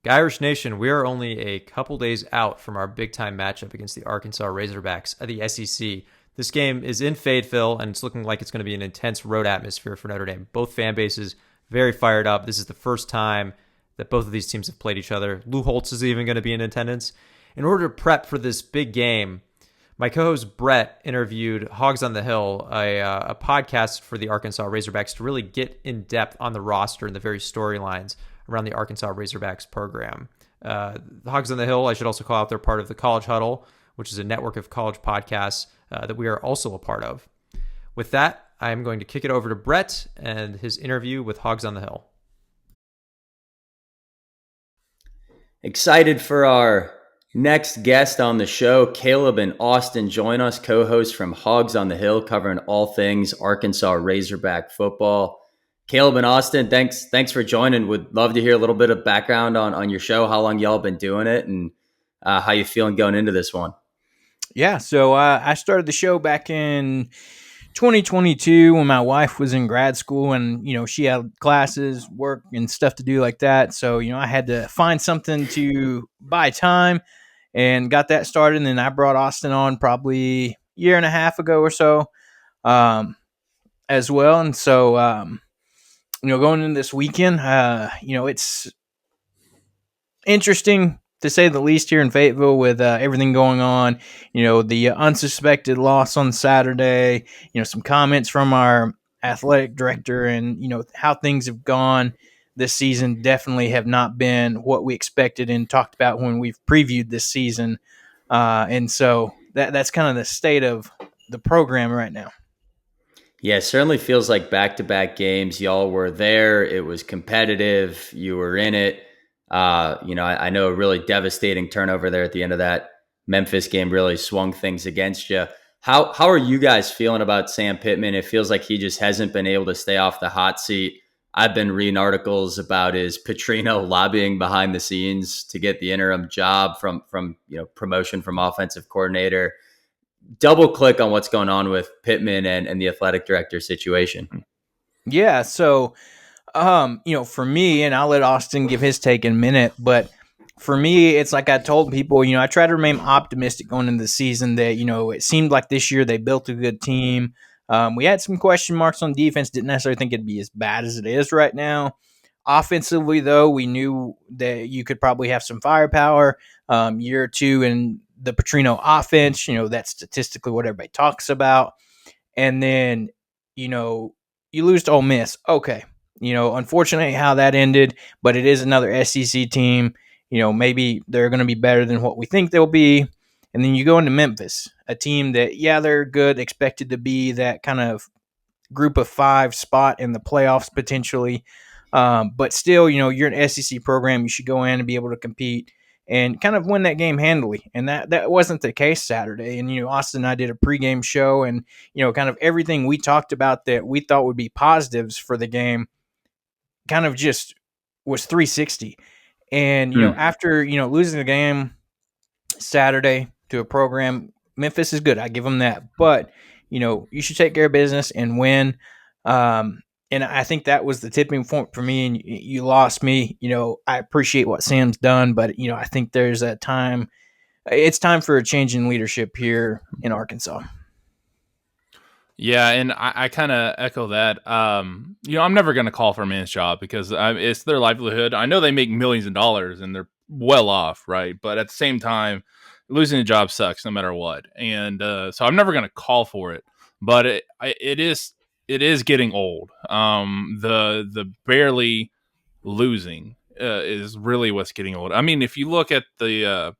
Irish Nation, we are only a couple days out from our big-time matchup against the Arkansas Razorbacks at the SEC. This game is in Fayetteville, and it's looking like it's going to be an intense road atmosphere for Notre Dame. Both fan bases very fired up. This is the first time that both of these teams have played each other. Lou Holtz is even going to be in attendance. In order to prep for this big game, my co-host Brett interviewed Hogs on the Hill, a podcast for the Arkansas Razorbacks, to really get in depth on the roster and the various storylines around the Arkansas Razorbacks program. Hogs on the Hill, I should also call out, they're part of the College Huddle, which is a network of college podcasts that we are also a part of. With that, I'm going to kick it over to Brett and his interview with Hogs on the Hill. Excited for our next guest on the show. Caleb and Austin join us, co-hosts from Hogs on the Hill, covering all things Arkansas Razorback football. Caleb and Austin, thanks for joining. Would love to hear a little bit of background on your show, how long y'all been doing it, and how you feeling going into this one. Yeah, so I started the show back in 2022 when my wife was in grad school, and she had classes, work, and stuff to do like that. So I had to find something to buy time, and got that started. And then I brought Austin on probably a year and a half ago or so, as well. And so going into this weekend, it's interesting to say the least here in Fayetteville with everything going on. The unsuspected loss on Saturday, some comments from our athletic director, and, how things have gone this season definitely have not been what we expected and talked about when we've previewed this season. And so that's kind of the state of the program right now. Yeah, it certainly feels like back-to-back games. Y'all were there. It was competitive. You were in it. I know a really devastating turnover there at the end of that Memphis game really swung things against you. How are you guys feeling about Sam Pittman? It feels like he just hasn't been able to stay off the hot seat. I've been reading articles about his Petrino lobbying behind the scenes to get the interim job from promotion from offensive coordinator. Double click on what's going on with Pittman and the athletic director situation. Yeah. So, for me, and I'll let Austin give his take in a minute, but for me, it's like I told people, I try to remain optimistic going into the season that, it seemed like this year they built a good team. We had some question marks on defense, didn't necessarily think it'd be as bad as it is right now. Offensively, though, we knew that you could probably have some firepower, year or two in the Petrino offense. That's statistically what everybody talks about. And then, you lose to Ole Miss. Okay. Unfortunately how that ended, but it is another SEC team. Maybe they're going to be better than what we think they'll be. And then you go into Memphis, a team that, they're good, expected to be that kind of group of 5 spot in the playoffs potentially. But still, you're an SEC program. You should go in and be able to compete and kind of win that game handily. And that wasn't the case Saturday. And, Austin and I did a pregame show, and, kind of everything we talked about that we thought would be positives for the game kind of just was 360. And, after, losing the game Saturday to a program, Memphis is good. I give them that. But, you should take care of business and win. And I think that was the tipping point for me, and you lost me. I appreciate what Sam's done, but, I think there's a time. It's time for a change in leadership here in Arkansas. Yeah, and I kind of echo that. I'm never going to call for a man's job because it's their livelihood. I know they make millions of dollars and they're well off, right? But at the same time, losing a job sucks no matter what. And so I'm never going to call for it. But it is getting old. The barely losing is really what's getting old. I mean, if you look at the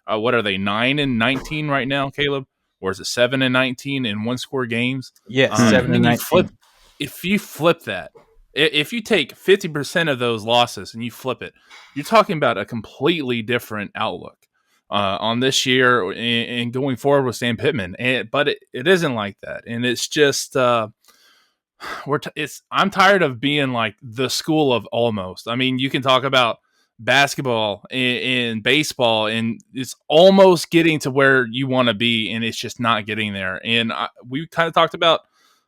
what are they, 9-19 right now, Caleb? Or is it 7-19 in one-score games? Yes, 7-19. If you flip that, if you take 50% of those losses and you flip it, you're talking about a completely different outlook on this year and going forward with Sam Pittman. But it isn't like that, and it's just I'm tired of being like the school of almost. I mean, you can talk about basketball and baseball, and it's almost getting to where you want to be, and it's just not getting there. And we kind of talked about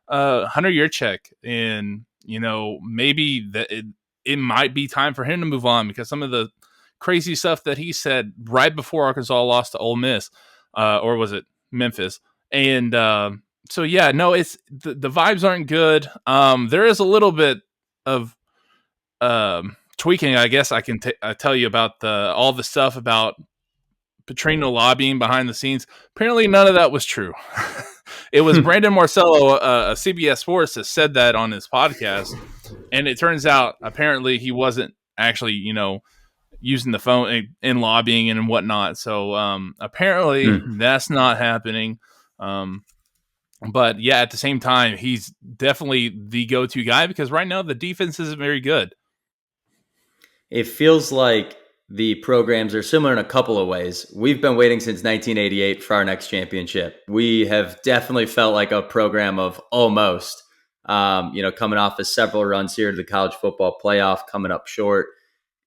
Hunter Yurchek, and maybe that it might be time for him to move on because some of the crazy stuff that he said right before Arkansas lost to Ole Miss, or was it Memphis? And so yeah, no, it's the vibes aren't good. There is a little bit of tweaking, I guess I can tell you about all the stuff about Petrino lobbying behind the scenes. Apparently, none of that was true. It was Brandon Marcello, CBS Sports, that said that on his podcast, and it turns out apparently he wasn't actually, using the phone in lobbying and whatnot. So apparently that's not happening. But yeah, at the same time, he's definitely the go-to guy because right now the defense isn't very good. It feels like the programs are similar in a couple of ways. We've been waiting since 1988 for our next championship. We have definitely felt like a program of almost, coming off of several runs here to the college football playoff, coming up short.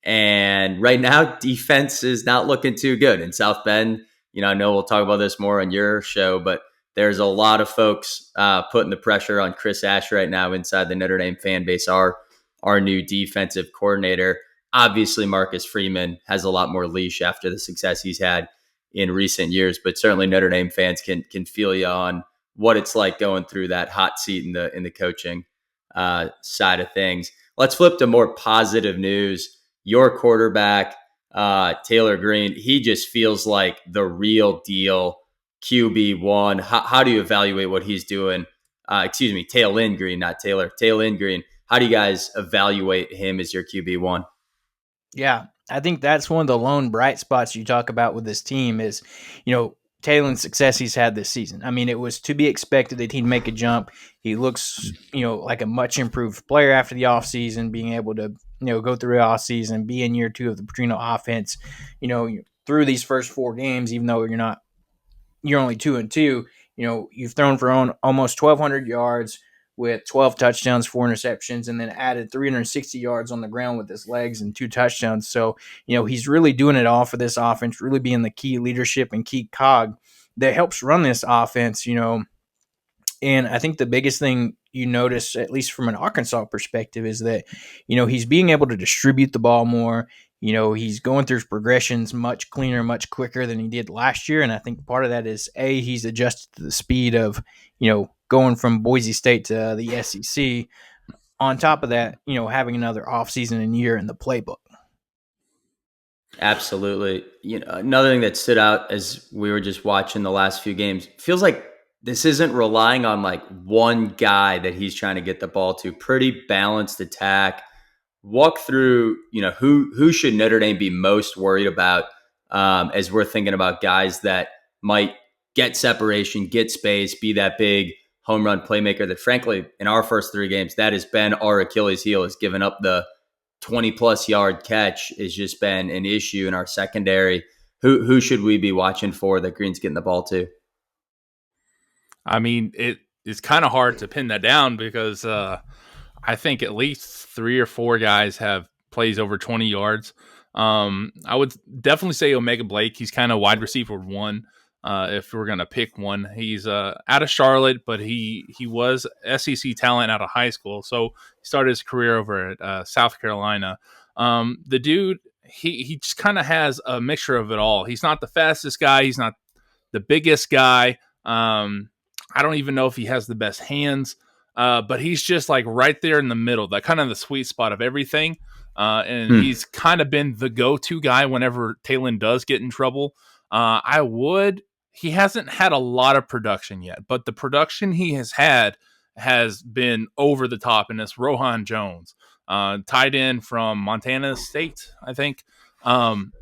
And right now, defense is not looking too good in South Bend. I know we'll talk about this more on your show, but there's a lot of folks putting the pressure on Chris Ash right now inside the Notre Dame fan base, our new defensive coordinator. Obviously, Marcus Freeman has a lot more leash after the success he's had in recent years, but certainly Notre Dame fans can feel you on what it's like going through that hot seat in the coaching side of things. Let's flip to more positive news. Your quarterback, Taylor Green, he just feels like the real deal QB1. How do you evaluate what he's doing? Taylin Green, not Taylor. Taylin Green. How do you guys evaluate him as your QB1? Yeah, I think that's one of the lone bright spots you talk about with this team is, Taylor's success he's had this season. I mean, it was to be expected that he'd make a jump. He looks, like a much improved player after the offseason, being able to, go through the offseason, be in year 2 of the Petrino offense, through these first 4 games, even though you're only 2-2, you've thrown for almost 1,200 yards with 12 touchdowns, 4 interceptions, and then added 360 yards on the ground with his legs and 2 touchdowns. So, he's really doing it all for this offense, really being the key leadership and key cog that helps run this offense, And I think the biggest thing you notice, at least from an Arkansas perspective, is that, he's being able to distribute the ball more. He's going through his progressions much cleaner, much quicker than he did last year. And I think part of that is, he's adjusted to the speed of, going from Boise State to the SEC. On top of that, having another offseason and year in the playbook. Absolutely. Another thing that stood out as we were just watching the last few games, feels like this isn't relying on like one guy that he's trying to get the ball to. Pretty balanced attack. Walk through, who should Notre Dame be most worried about as we're thinking about guys that might get separation, get space, be that big home run playmaker that, frankly, in our first 3 games, that has been our Achilles heel, has given up the 20-plus yard catch has just been an issue in our secondary. Who should we be watching for that Green's getting the ball to? I mean, it's kind of hard to pin that down because I think at least 3 or 4 guys have plays over 20 yards. I would definitely say Omega Blake. He's kind of wide receiver 1. If we're going to pick one, he's out of Charlotte, but he was SEC talent out of high school. So he started his career over at South Carolina. The dude, he just kind of has a mixture of it all. He's not the fastest guy. He's not the biggest guy. I don't even know if he has the best hands, but he's just like right there in the middle, that kind of the sweet spot of everything. And he's kind of been the go-to guy whenever Taylor does get in trouble. He hasn't had a lot of production yet, but the production he has had has been over the top, and it's Rohan Jones, tight end from Montana State, I think. Whenever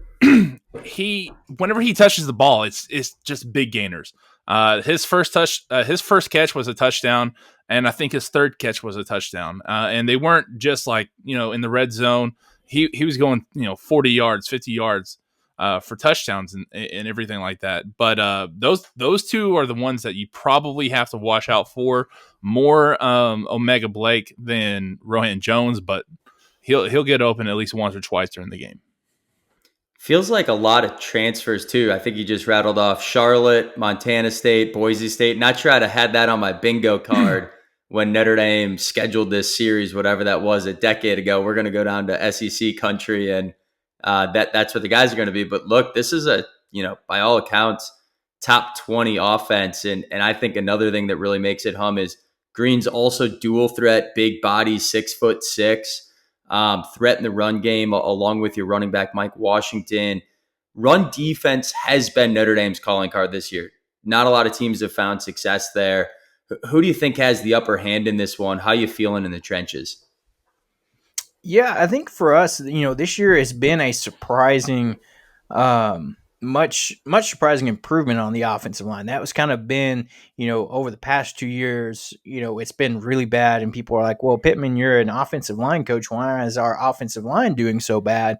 he touches the ball, it's just big gainers. His first catch was a touchdown, and I think his third catch was a touchdown. And they weren't just like, in the red zone. He was going, 40 yards, 50 yards. For touchdowns and everything like that. But those 2 are the ones that you probably have to watch out for. More Omega Blake than Rohan Jones, but he'll get open at least once or twice during the game. Feels like a lot of transfers too. I think you just rattled off Charlotte, Montana State, Boise State. Not sure I'd have had that on my bingo card when Notre Dame scheduled this series, whatever that was, a decade ago. We're going to go down to SEC country and That's what the guys are going to be. But look, this is by all accounts, top 20 offense. And I think another thing that really makes it hum is Green's also dual threat, big body, 6'6", threat in the run game, along with your running back, Mike Washington. Run defense has been Notre Dame's calling card this year. Not a lot of teams have found success there. Who do you think has the upper hand in this one? How you feeling in the trenches? Yeah, I think for us, this year has been a surprising, much surprising improvement on the offensive line. That was kind of been, over the past 2 years, it's been really bad. And people are like, well, Pittman, you're an offensive line coach. Why is our offensive line doing so bad?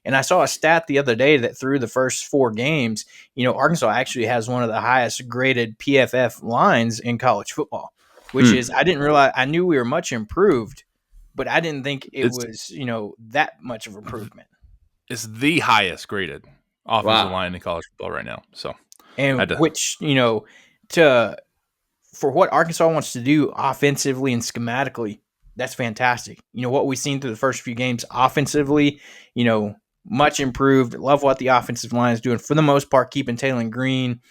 And I saw a stat the other day that through the first 4 games, Arkansas actually has one of the highest graded PFF lines in college football, which is, I didn't realize, I knew we were much improved, but I didn't think it was, that much of improvement. It's the highest graded offensive line in college football right now. So, and which, for what Arkansas wants to do offensively and schematically, that's fantastic. What we've seen through the first few games offensively, much improved. Love what the offensive line is doing for the most part, keeping Taylor Green,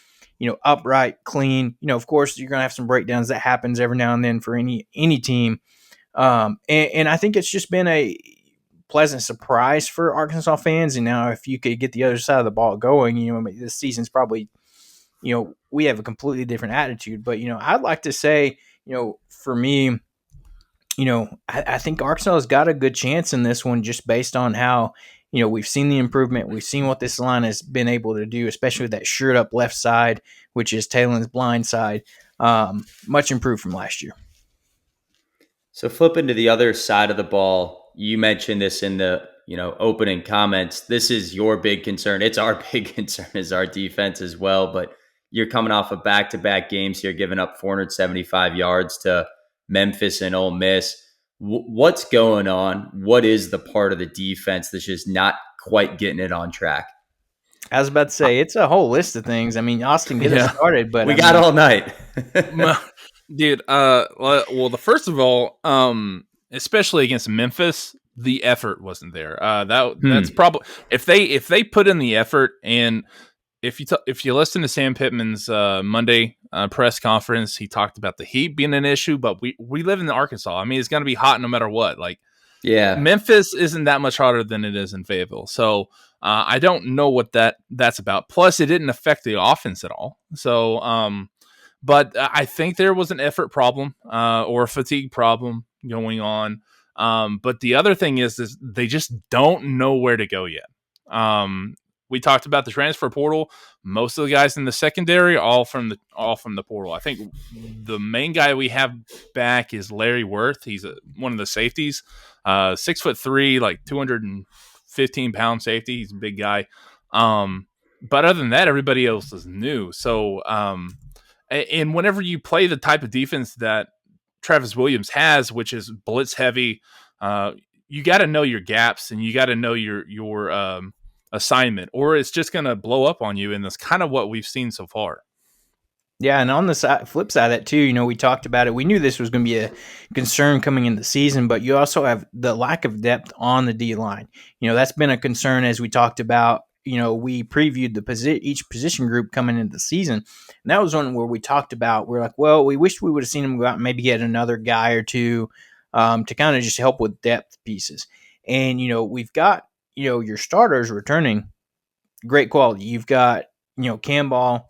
upright, clean. Of course, you're going to have some breakdowns. That happens every now and then for any team. And I think it's just been a pleasant surprise for Arkansas fans. And now if you could get the other side of the ball going, this season's probably, we have a completely different attitude. But, I'd like to say, for me, I think Arkansas has got a good chance in this one just based on how, we've seen the improvement. We've seen what this line has been able to do, especially with that shirt up left side, which is Taylor's blind side. Much improved from last year. So flipping to the other side of the ball, you mentioned this in the opening comments. This is your big concern. It's our big concern is our defense as well. But you're coming off of back-to-back games here, giving up 475 yards to Memphis and Ole Miss. What's going on? What is the part of the defense that's just not quite getting it on track? I was about to say, it's a whole list of things. I mean, Austin, get us started, but we got all night. Dude, well, first of all, especially against Memphis, the effort wasn't there. That's probably if they put in the effort, and if you listen to Sam Pittman's Monday press conference, he talked about the heat being an issue, but we live in Arkansas. I mean, it's going to be hot no matter what. Like, yeah, Memphis isn't that much hotter than it is in Fayetteville, so I don't know what that's about. Plus, it didn't affect the offense at all. So, but I think there was an effort problem or a fatigue problem going on. But the other thing is they just don't know where to go yet. We talked about the transfer portal. Most of the guys in the secondary are all from the portal. I think the main guy we have back is Larry Worth. He's one of the safeties, 6'3", like 215-pound safety. He's a big guy. But other than that, everybody else is new. So, and whenever you play the type of defense that Travis Williams has, which is blitz heavy, you got to know your gaps and you got to know your assignment, or it's just going to blow up on you. And that's kind of what we've seen so far. Yeah, and on the flip side of that too, we talked about it. We knew this was going to be a concern coming into the season, but you also have the lack of depth on the D line. That's been a concern as we talked about. We previewed each position group coming into the season, and that was one where we talked about, we're like, well, we wish we would have seen him go out and maybe get another guy or two to kind of just help with depth pieces. And, we've got, your starters returning great quality. You've got, Campbell,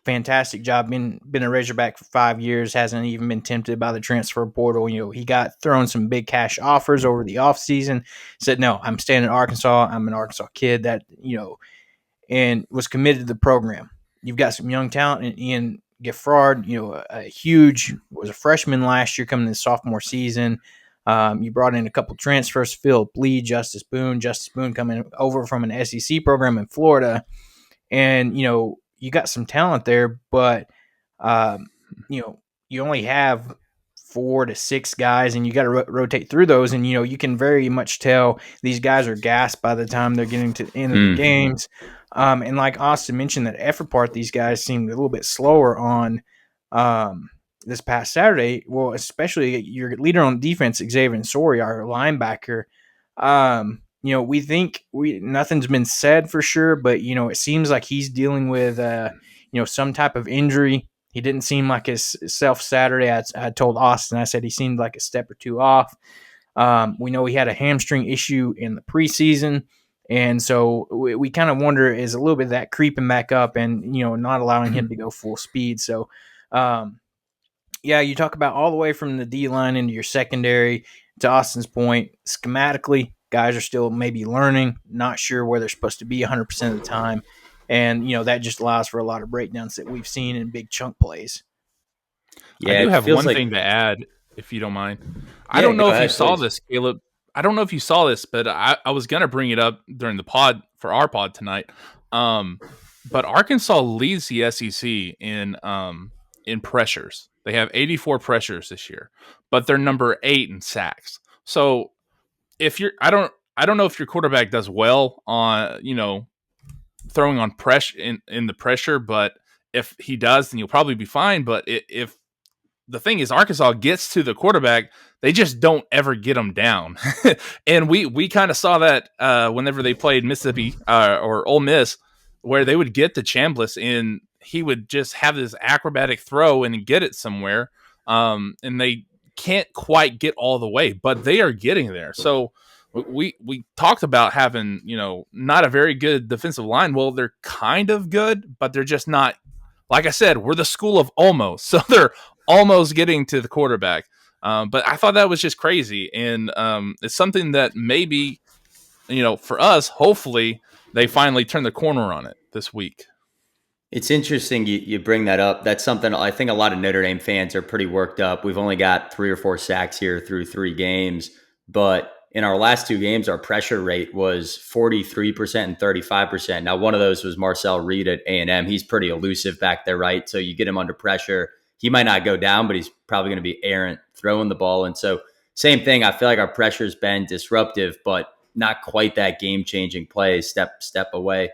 fantastic job, been a Razorback for 5 years, hasn't even been tempted by the transfer portal. He got thrown some big cash offers over the offseason, said, no, I'm staying in Arkansas. I'm an Arkansas kid that, and was committed to the program. You've got some young talent in Ian Gifford, was a freshman last year coming in the sophomore season. You brought in a couple transfers, Philip Lee, Justice Boone coming over from an SEC program in Florida. And, you got some talent there, but, you only have 4 to 6 guys, and you got to rotate through those. And, you can very much tell these guys are gassed by the time they're getting to the end of the games. And like Austin mentioned, that effort part, these guys seemed a little bit slower on this past Saturday. Well, especially your leader on defense, Xavier Sori, our linebacker. we think nothing's been said for sure, but it seems like he's dealing with some type of injury. He didn't seem like himself Saturday. I told Austin, I said he seemed like a step or two off. We know he had a hamstring issue in the preseason, and so we kind of wonder, is a little bit of that creeping back up and not allowing him to go full speed. So you talk about all the way from the D line into your secondary. To Austin's point, schematically, guys are still maybe learning, not sure where they're supposed to be 100% of the time. And, that just allows for a lot of breakdowns that we've seen in big chunk plays. Yeah, I do have one thing to add, if you don't mind. I don't know if you saw this, Caleb. I don't know if you saw this, but I was going to bring it up during the pod for our pod tonight. But Arkansas leads the SEC in pressures. They have 84 pressures this year, but they're number 8 in sacks. So I don't know if your quarterback does well on, throwing on pressure in the pressure, but if he does, then you'll probably be fine. But if the thing is, Arkansas gets to the quarterback, they just don't ever get him down. And we kind of saw that whenever they played Mississippi or Ole Miss, where they would get to Chambliss and he would just have this acrobatic throw and get it somewhere. And they can't quite get all the way, but they are getting there. So we talked about having, not a very good defensive line. Well, they're kind of good, but they're just not. Like I said, we're the school of almost. So they're almost getting to the quarterback. But I thought that was just crazy. And it's something that maybe, for us, hopefully they finally turn the corner on it this week. It's interesting you bring that up. That's something I think a lot of Notre Dame fans are pretty worked up. We've only got 3 or 4 sacks here through 3 games. But in our last 2 games, our pressure rate was 43% and 35%. Now, one of those was Marcel Reed at A&M. He's pretty elusive back there, right? So you get him under pressure. He might not go down, but he's probably going to be errant throwing the ball. And so same thing, I feel like our pressure's been disruptive, but not quite that game-changing play, step away.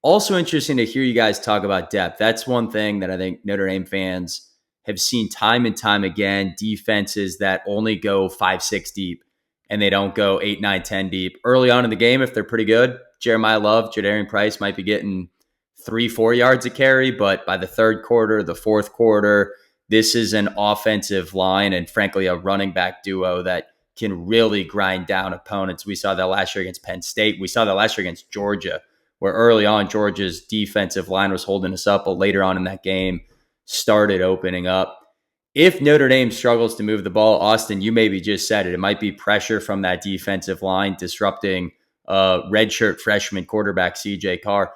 Also interesting to hear you guys talk about depth. That's one thing that I think Notre Dame fans have seen time and time again, defenses that only go 5-6 deep and they don't go 8, 9, 10 deep. Early on in the game, if they're pretty good, Jeremiah Love, Jadarian Price might be getting 3-4 yards a carry, but by the third quarter, the fourth quarter, this is an offensive line and frankly a running back duo that can really grind down opponents. We saw that last year against Penn State. We saw that last year against Georgia, where early on Georgia's defensive line was holding us up, but later on in that game started opening up. If Notre Dame struggles to move the ball, Austin, you maybe just said it. It might be pressure from that defensive line disrupting redshirt freshman quarterback CJ Carr.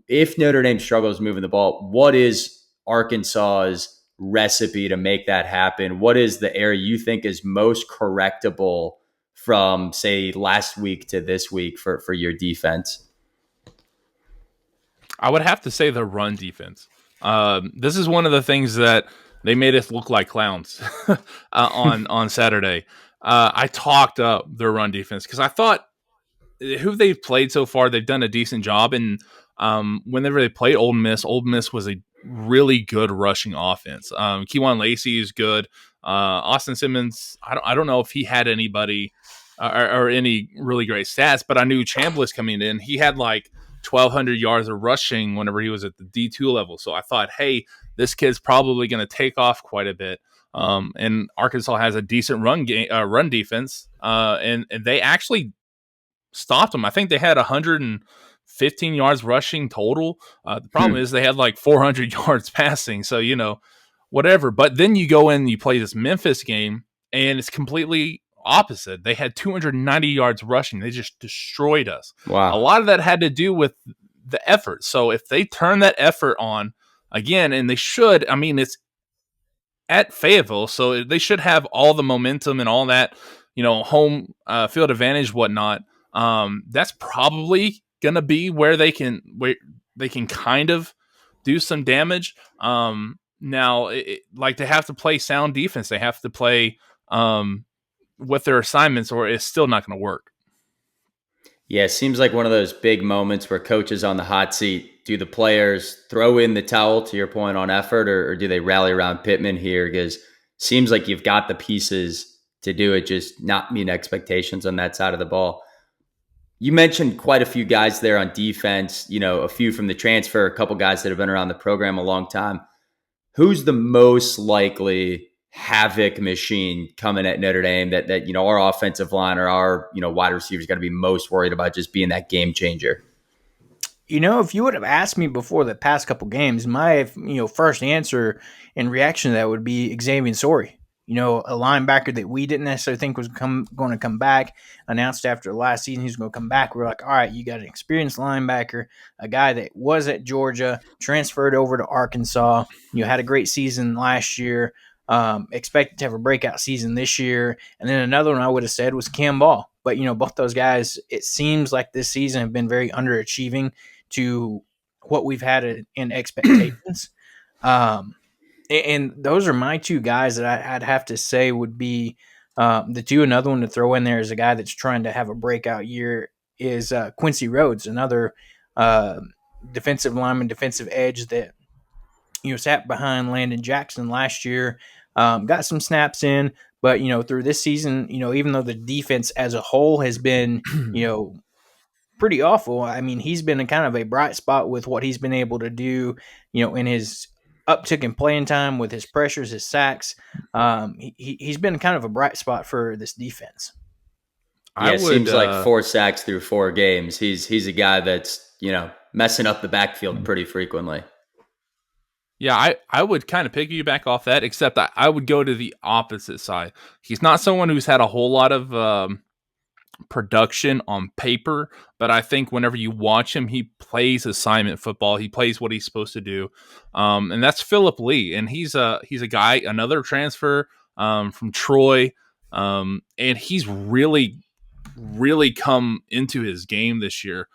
If Notre Dame struggles moving the ball, what is Arkansas's recipe to make that happen? What is the area you think is most correctable from, say, last week to this week for your defense? I would have to say the run defense. This is one of the things that they made us look like clowns on Saturday. I talked up their run defense because I thought who they've played so far, they've done a decent job. And whenever they played Ole Miss was a really good rushing offense. Keywan Lacey is good. Austin Simmons, I don't know if he had anybody or any really great stats, but I knew Chambliss coming in, he had like 1,200 yards of rushing whenever he was at the D2 level. So I thought, hey, this kid's probably going to take off quite a bit. And Arkansas has a decent run defense, and they actually stopped them. I think they had 115 yards rushing total. The problem is they had like 400 yards passing. So, whatever. But then you go in and you play this Memphis game, and it's completely opposite. They had 290 yards rushing. They just destroyed us. Wow. A lot of that had to do with the effort. So if they turn that effort on again, and they should, it's at Fayetteville, so they should have all the momentum and all that, home field advantage, whatnot. That's probably going to be where they can kind of do some damage. Now, like they have to play sound defense. They have to play with their assignments, or it's still not going to work. Yeah, it seems like one of those big moments where coach is on the hot seat. Do the players throw in the towel, to your point, on effort, or do they rally around Pittman here? Because it seems like you've got the pieces to do it, just not meet expectations on that side of the ball. You mentioned quite a few guys there on defense, a few from the transfer, a couple guys that have been around the program a long time. Who's the most likely havoc machine coming at Notre Dame that our offensive line or our wide receivers got to be most worried about just being that game changer? If you would have asked me before the past couple games, my first answer and reaction to that would be Xavier Sorey. A linebacker that we didn't necessarily think was going to come back. Announced after the last season he's going to come back. We're like, all right, you got an experienced linebacker, a guy that was at Georgia, transferred over to Arkansas. Had a great season last year. Expected to have a breakout season this year. And then another one I would have said was Cam Ball. But, both those guys, it seems like this season have been very underachieving to what we've had in expectations. And those are my two guys that I'd have to say would be the two. Another one to throw in there is a guy that's trying to have a breakout year is Quincy Rhodes, another defensive lineman, defensive edge that sat behind Landon Jackson last year, got some snaps in, but through this season, even though the defense as a whole has been pretty awful, I mean, he's been a kind of a bright spot with what he's been able to do, in his uptick in playing time with his pressures, his sacks. He's been kind of a bright spot for this defense. Yeah, it seems like 4 sacks through 4 games. He's a guy that's, messing up the backfield pretty frequently. Yeah, I would kind of piggyback off that, except I would go to the opposite side. He's not someone who's had a whole lot of production on paper, but I think whenever you watch him, he plays assignment football. He plays what he's supposed to do, and that's Phillip Lee. And he's a guy, another transfer from Troy, and he's really come into his game this year.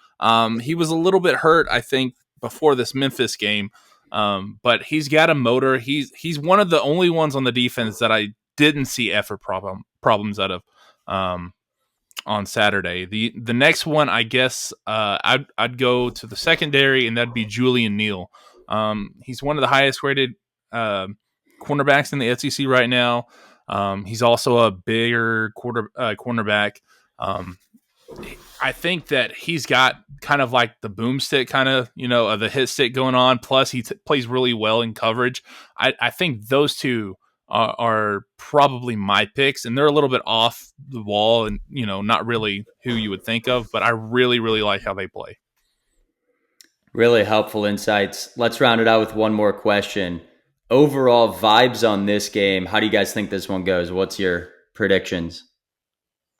He was a little bit hurt, I think, before this Memphis game. But he's got a motor. He's one of the only ones on the defense that I didn't see effort problems out of on Saturday. The next one, I guess, I'd go to the secondary, and that'd be Julian Neal. He's one of the highest rated cornerbacks in the SEC right now. He's also a bigger cornerback. I think that he's got kind of like the boomstick kind of, the hit stick going on. Plus he plays really well in coverage. I think those two are probably my picks, and they're a little bit off the wall and, not really who you would think of, but I really, really like how they play. Really helpful insights. Let's round it out with one more question. Overall vibes on this game. How do you guys think this one goes? What's your predictions?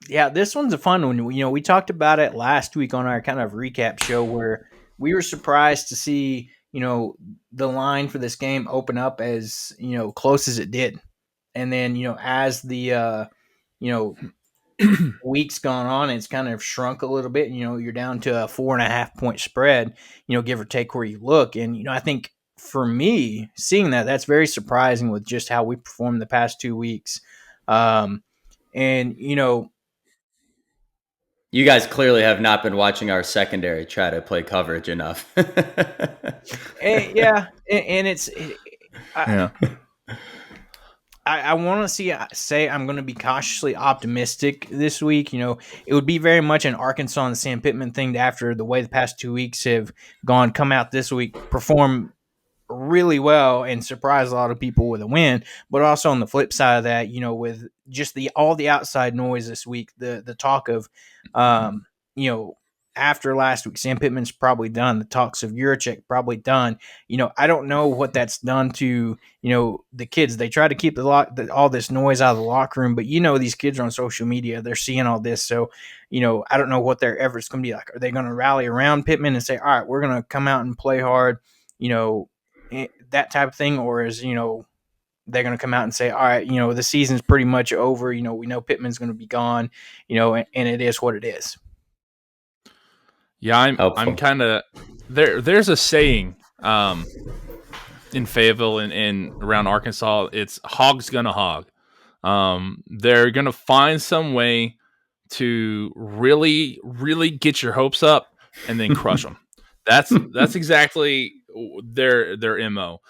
Yeah, this one's a fun one. We talked about it last week on our kind of recap show where we were surprised to see, the line for this game open up as, close as it did. And then, as the, weeks gone on, it's kind of shrunk a little bit. You're down to a 4.5 point spread, give or take where you look. And, I think for me, seeing that's very surprising with just how we performed the past 2 weeks. You guys clearly have not been watching our secondary try to play coverage enough. I want to say I'm going to be cautiously optimistic this week. It would be very much an Arkansas and Sam Pittman thing after the way the past 2 weeks have gone, come out this week, perform really well and surprise a lot of people with a win. But also on the flip side of that, with just all the outside noise this week, the talk of, after last week, Sam Pittman's probably done. The talks of Yurachek probably done. I don't know what that's done to, the kids. They try to keep all this noise out of the locker room, but these kids are on social media. They're seeing all this. So, I don't know what their effort's going to be like. Are they going to rally around Pittman and say, all right, we're going to come out and play hard, that type of thing? Or is, they're going to come out and say, all right, the season's pretty much over. We know Pittman's going to be gone, and it is what it is. Yeah, I'm kind of there's a saying in Fayetteville and around Arkansas, it's hogs gonna hog. They're gonna find some way to really, really get your hopes up and then crush them. That's exactly their MO.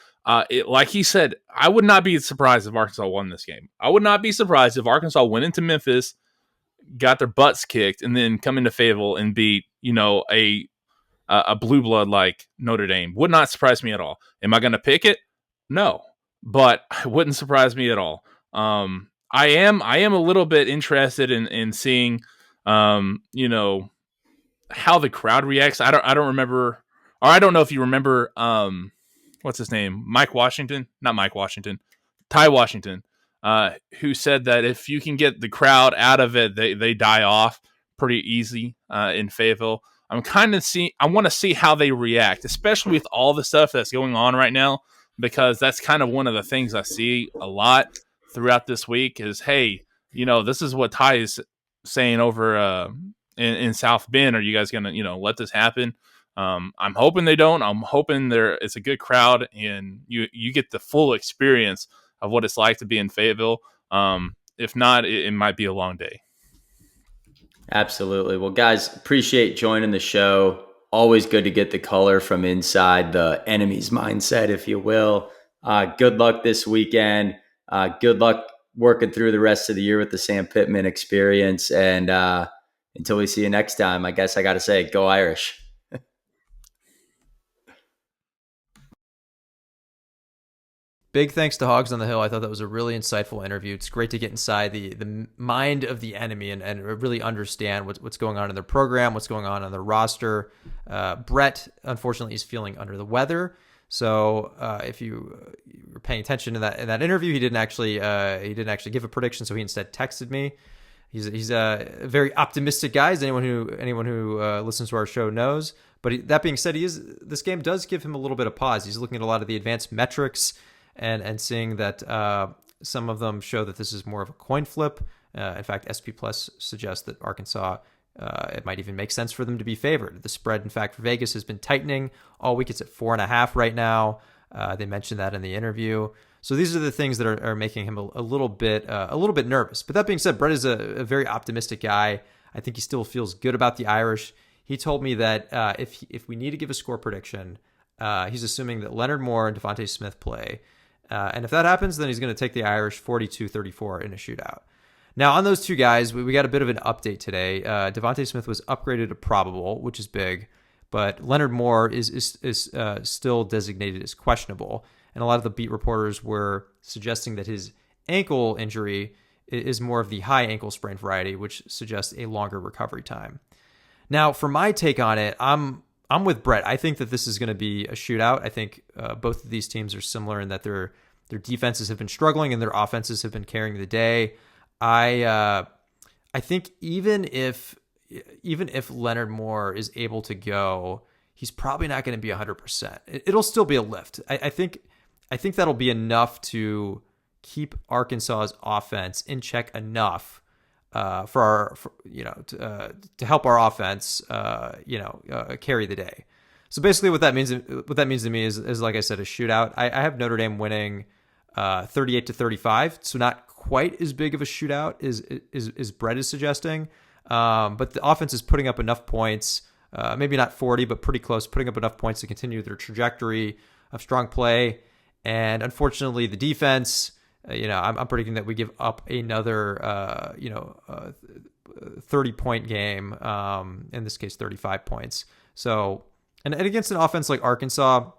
Like he said, I would not be surprised if Arkansas won this game. I would not be surprised if Arkansas went into Memphis, got their butts kicked and then come into Fayetteville and beat, a blue blood like Notre Dame. Would not surprise me at all. Am I going to pick it? No, but it wouldn't surprise me at all. I am a little bit interested in seeing, how the crowd reacts. I don't remember, or I don't know if you remember, what's his name? Not Mike Washington, Ty Washington, who said that if you can get the crowd out of it, they die off pretty easy in Fayetteville. I want to see how they react, especially with all the stuff that's going on right now, because that's kind of one of the things I see a lot throughout this week is, hey, this is what Ty is saying over in South Bend. Are you guys going to, let this happen? I'm hoping they don't. I'm hoping it's a good crowd and you get the full experience of what it's like to be in Fayetteville. If not, it might be a long day. Absolutely. Well, guys, appreciate joining the show. Always good to get the color from inside the enemy's mindset, if you will. Good luck this weekend. Good luck working through the rest of the year with the Sam Pittman experience. And until we see you next time, I guess I got to say, go Irish. Big thanks to Hogs on the Hill. I thought that was a really insightful interview. It's great to get inside the mind of the enemy and really understand what's going on in their program, what's going on their roster. Brett, unfortunately, is feeling under the weather. So if you were paying attention to that interview, he didn't actually give a prediction. So he instead texted me. He's a very optimistic guy, as anyone who listens to our show knows. But that being said, this game does give him a little bit of pause. He's looking at a lot of the advanced metrics and seeing that some of them show that this is more of a coin flip. In fact, SP Plus suggests that Arkansas, it might even make sense for them to be favored. The spread, in fact, for Vegas has been tightening all week. It's at 4.5 right now. They mentioned that in the interview. So these are the things that are making him a little bit nervous. But that being said, Brett is a very optimistic guy. I think he still feels good about the Irish. He told me that if we need to give a score prediction, he's assuming that Leonard Moore and Devontae Smith play. And if that happens, then he's going to take the Irish 42-34 in a shootout. Now, on those two guys, we got a bit of an update today. Devontae Smith was upgraded to probable, which is big, but Leonard Moore is still designated as questionable. And a lot of the beat reporters were suggesting that his ankle injury is more of the high ankle sprain variety, which suggests a longer recovery time. Now, for my take on it, I'm with Brett. I think that this is going to be a shootout. I think both of these teams are similar in that their defenses have been struggling and their offenses have been carrying the day. I think even if Leonard Moore is able to go, he's probably not going to be 100%. It'll still be a lift. I think that'll be enough to keep Arkansas's offense in check enough to help our offense carry the day. So basically what that means to me is like I said, a shootout. I have Notre Dame winning 38-35, so not quite as big of a shootout as Brett is suggesting. But the offense is putting up enough points, maybe not 40, but pretty close, putting up enough points to continue their trajectory of strong play. And unfortunately, the defense, I'm predicting that we give up another, 30-point game, in this case, 35 points. So, and against an offense like Arkansas,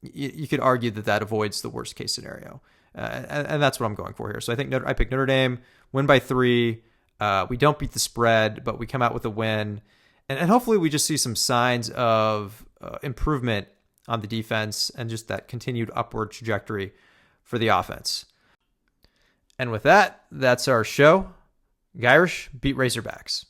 you could argue that avoids the worst case scenario. And that's what I'm going for here. So I think I pick Notre Dame, win by 3. We don't beat the spread, but we come out with a win. And hopefully we just see some signs of improvement on the defense and just that continued upward trajectory for the offense. And with that, that's our show. Irish beat Razorbacks.